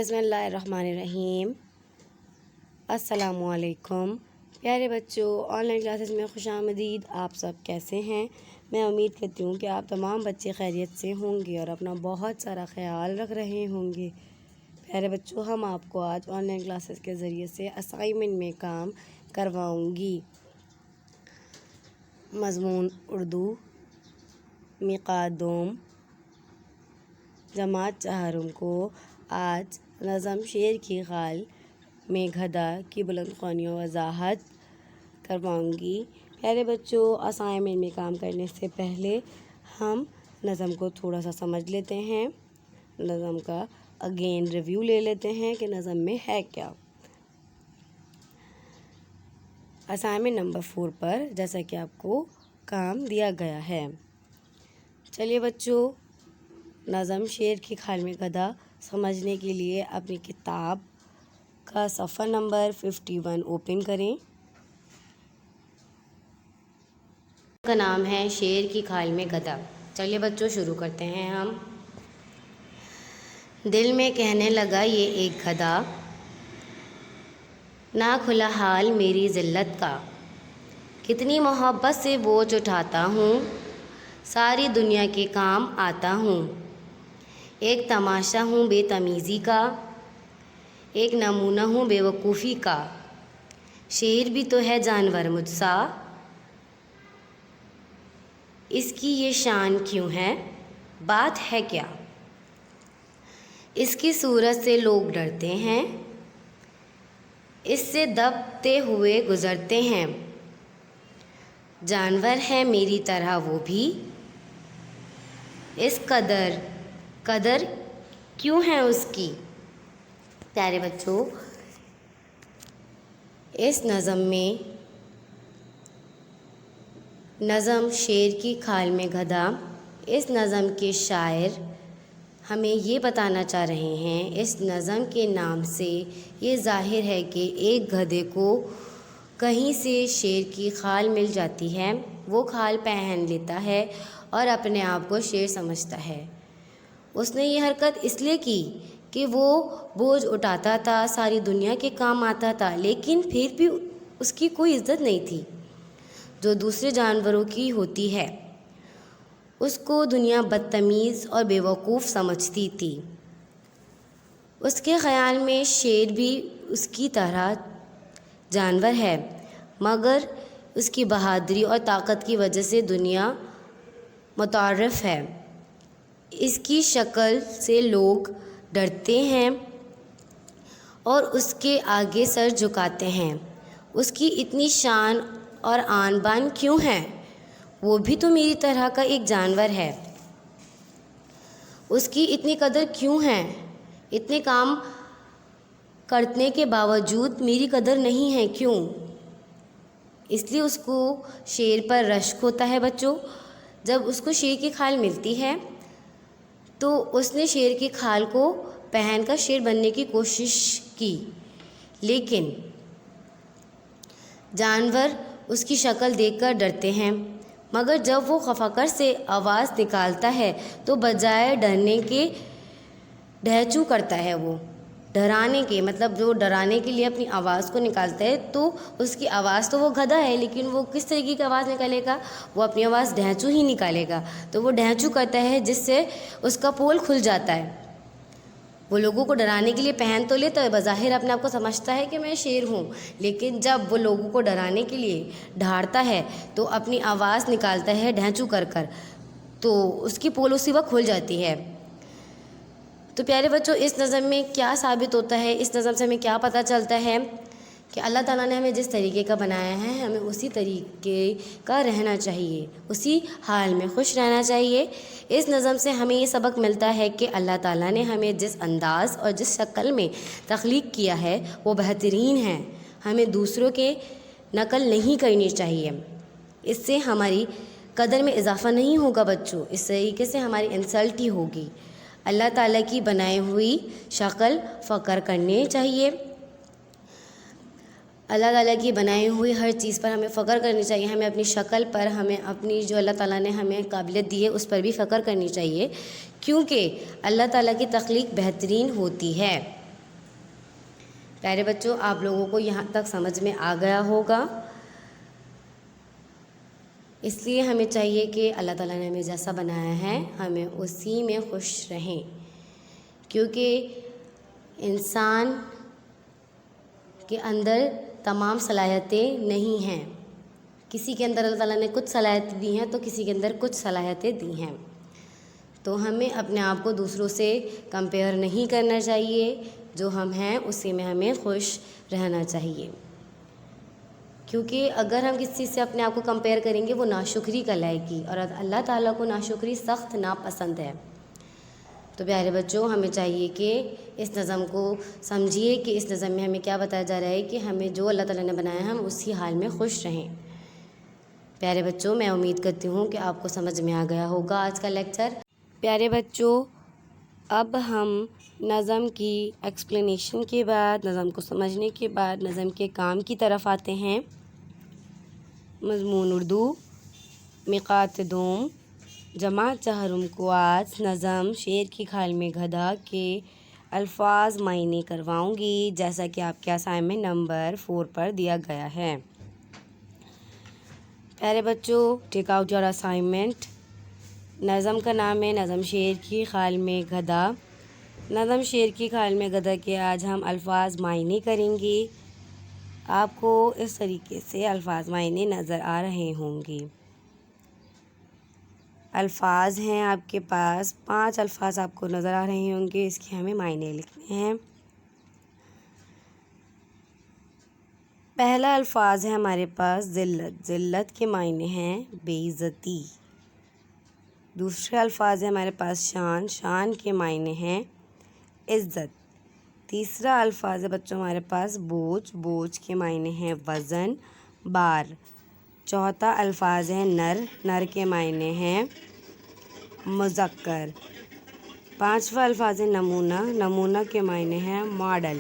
बिस्मिल्लाहिर्रहमानिर्रहीम। अस्सलामु अलैकुम प्यारे बच्चों, ऑनलाइन क्लासेस में खुशामदीद। आप सब कैसे हैं? मैं उम्मीद करती हूँ कि आप तमाम बच्चे खैरियत से होंगे और अपना बहुत सारा ख्याल रख रहे होंगे। प्यारे बच्चों, हम आपको आज ऑनलाइन क्लासेस के ज़रिए से असाइनमेंट में काम करवाऊँगी। मज़मून उर्दू, मिक़ादोम, जमात चहारुम को आज नज़म शेर की खाल में गधा की बुलंद ख़्वानियों वज़ाहत करवाऊँगी। प्यारे बच्चों, असाइनमेंट में काम करने से पहले हम नज़म को थोड़ा सा समझ लेते हैं। नज़म का अगेन रिव्यू ले लेते हैं कि नज़म में है क्या। असाइनमेंट नंबर 4 पर जैसा कि आपको काम दिया गया है। चलिए बच्चों, नज़म शेर की खाल में गधा समझने के लिए अपनी किताब का सफ़ा नंबर 51 ओपन करें। का नाम है शेर की खाल में गधा। चलिए बच्चों, शुरू करते हैं हम। दिल में कहने लगा ये एक गधा, ना खुला हाल मेरी ज़िल्लत का, कितनी मोहब्बत से बोझ उठाता हूँ, सारी दुनिया के काम आता हूँ। एक तमाशा हूँ बेतमीज़ी का, एक नमूना हूँ बेवकूफ़ी का, शेर भी तो है जानवर मुझसा, इसकी ये शान क्यों है, बात है क्या। इसकी सूरत से लोग डरते हैं, इससे दबते हुए गुज़रते हैं। जानवर है मेरी तरह वो भी, इस कदर क्यों है उसकी। प्यारे बच्चों, इस नज़म में नज़म शेर की खाल में गधा, इस नज़म के शायर हमें ये बताना चाह रहे हैं, इस नज़म के नाम से ये ज़ाहिर है कि एक गधे को कहीं से शेर की खाल मिल जाती है, वो खाल पहन लेता है और अपने आप को शेर समझता है। उसने ये हरकत इसलिए की कि वो बोझ उठाता था, सारी दुनिया के काम आता था, लेकिन फिर भी उसकी कोई इज़्ज़त नहीं थी जो दूसरे जानवरों की होती है। उसको दुनिया बदतमीज़ और बेवकूफ़ समझती थी। उसके ख़याल में शेर भी उसकी तरह जानवर है, मगर उसकी बहादुरी और ताकत की वजह से दुनिया मुतारफ़ है। इसकी शक्ल से लोग डरते हैं और उसके आगे सर झुकाते हैं। उसकी इतनी शान और आन बान क्यों है, वो भी तो मेरी तरह का एक जानवर है। उसकी इतनी कदर क्यों है, इतने काम करने के बावजूद मेरी कदर नहीं है क्यों। इसलिए उसको शेर पर रश्क होता है। बच्चों, जब उसको शेर की खाल मिलती है तो उसने शेर की खाल को पहनकर शेर बनने की कोशिश की, लेकिन जानवर उसकी शक्ल देखकर डरते हैं, मगर जब वो खफाकर से आवाज़ निकालता है तो बजाय डरने के ढहचू करता है। वो डराने के मतलब जो डराने के लिए अपनी आवाज़ को निकालता है, तो उसकी आवाज़ तो वो गधा है, लेकिन वो किस तरीके की आवाज़ निकालेगा, वो अपनी आवाज़ ढहचू ही निकालेगा। तो वो ढहचू करता है जिससे उसका पोल खुल जाता है। वो लोगों को डराने के लिए पहन तो लेता है, बज़ाहिर अपने आप को समझता है कि मैं शेर हूँ, लेकिन जब वो लोगों को डराने के लिए ढारता है तो अपनी आवाज़ निकालता है ढहचू कर कर, तो उसकी पोल उसी वक्त खुल जाती है। तो प्यारे बच्चों, इस नज़म में क्या साबित होता है, इस नज़म से हमें क्या पता चलता है कि अल्लाह ताला ने हमें जिस तरीके का बनाया है, हमें उसी तरीके का रहना चाहिए, उसी हाल में खुश रहना चाहिए। इस नज़म से हमें ये सबक मिलता है कि अल्लाह ताला ने हमें जिस अंदाज़ और जिस शक्ल में तख्लीक किया है वो बेहतरीन है। हमें दूसरों के नकल नहीं करनी चाहिए, इससे हमारी कदर में इजाफ़ा नहीं होगा बच्चों, इस तरीके से हमारी इंसल्ट ही होगी। अल्लाह ताला की बनाई हुई शक्ल फ़ख्र करनी चाहिए। अल्लाह ताला की बनाई हुई हर चीज़ पर हमें फ़ख्र करनी चाहिए। हमें अपनी शक्ल पर, हमें अपनी जो अल्लाह ताला ने हमें काबिलियत दी है उस पर भी फ़ख्र करनी चाहिए, क्योंकि अल्लाह ताला की तख्लीक बेहतरीन होती है। پیارے بچوں، آپ لوگوں کو یہاں تک سمجھ میں آ گیا ہوگا۔ اس لیے ہمیں چاہیے کہ اللہ تعالیٰ نے ہمیں جیسا بنایا ہے ہمیں اسی میں خوش رہیں، کیونکہ انسان کے اندر تمام صلاحیتیں نہیں ہیں۔ کسی کے اندر اللہ تعالیٰ نے کچھ صلاحیتیں دی ہیں تو کسی کے اندر کچھ صلاحیتیں دی ہیں، تو ہمیں اپنے آپ کو دوسروں سے کمپیئر نہیں کرنا چاہیے، جو ہم ہیں اسی میں ہمیں خوش رہنا چاہیے، کیونکہ اگر ہم کسی سے اپنے آپ کو کمپیئر کریں گے وہ ناشکری کہلائے گی، اور اللہ تعالیٰ کو ناشکری سخت ناپسند ہے۔ تو پیارے بچوں، ہمیں چاہیے کہ اس نظم کو سمجھیے کہ اس نظم میں ہمیں کیا بتایا جا رہا ہے کہ ہمیں جو اللہ تعالیٰ نے بنایا ہے ہم اسی حال میں خوش رہیں۔ پیارے بچوں، میں امید کرتی ہوں کہ آپ کو سمجھ میں آ گیا ہوگا آج کا لیکچر۔ پیارے بچوں، اب ہم نظم کی ایکسپلینیشن کے بعد، نظم کو سمجھنے کے بعد نظم کے کام کی طرف آتے ہیں۔ مضمون اردو، مقات دوم، جماعت چہارم کو آج نظم شیر کی کھال میں گدھا کے الفاظ معنی کرواؤں گی، جیسا کہ آپ کے اسائنمنٹ نمبر 4 پر دیا گیا ہے۔ پیارے بچوں، ٹیک آؤٹ یور اسائنمنٹ۔ نظم کا نام ہے نظم شیر کی کھال میں گدھا۔ نظم شیر کی کھال میں گدھا کے آج ہم الفاظ معنی کریں گے۔ آپ کو اس طریقے سے الفاظ معنی نظر آ رہے ہوں گے۔ الفاظ ہیں آپ کے پاس، 5 الفاظ آپ کو نظر آ رہے ہوں گے، اس کے ہمیں معنی لکھنے ہیں۔ پہلا الفاظ ہے ہمارے پاس ذلت۔ ذلت کے معنی ہیں بے عزتی۔ دوسرے الفاظ ہے ہمارے پاس شان۔ شان کے معنی ہیں عزت۔ تیسرا الفاظ ہے بچوں ہمارے پاس بوجھ۔ بوجھ کے معنی ہیں وزن، بار۔ چوتھا الفاظ ہے نر۔ نر کے معنی ہیں مذکر۔ پانچواں الفاظ ہے نمونہ۔ نمونہ کے معنی ہیں ماڈل۔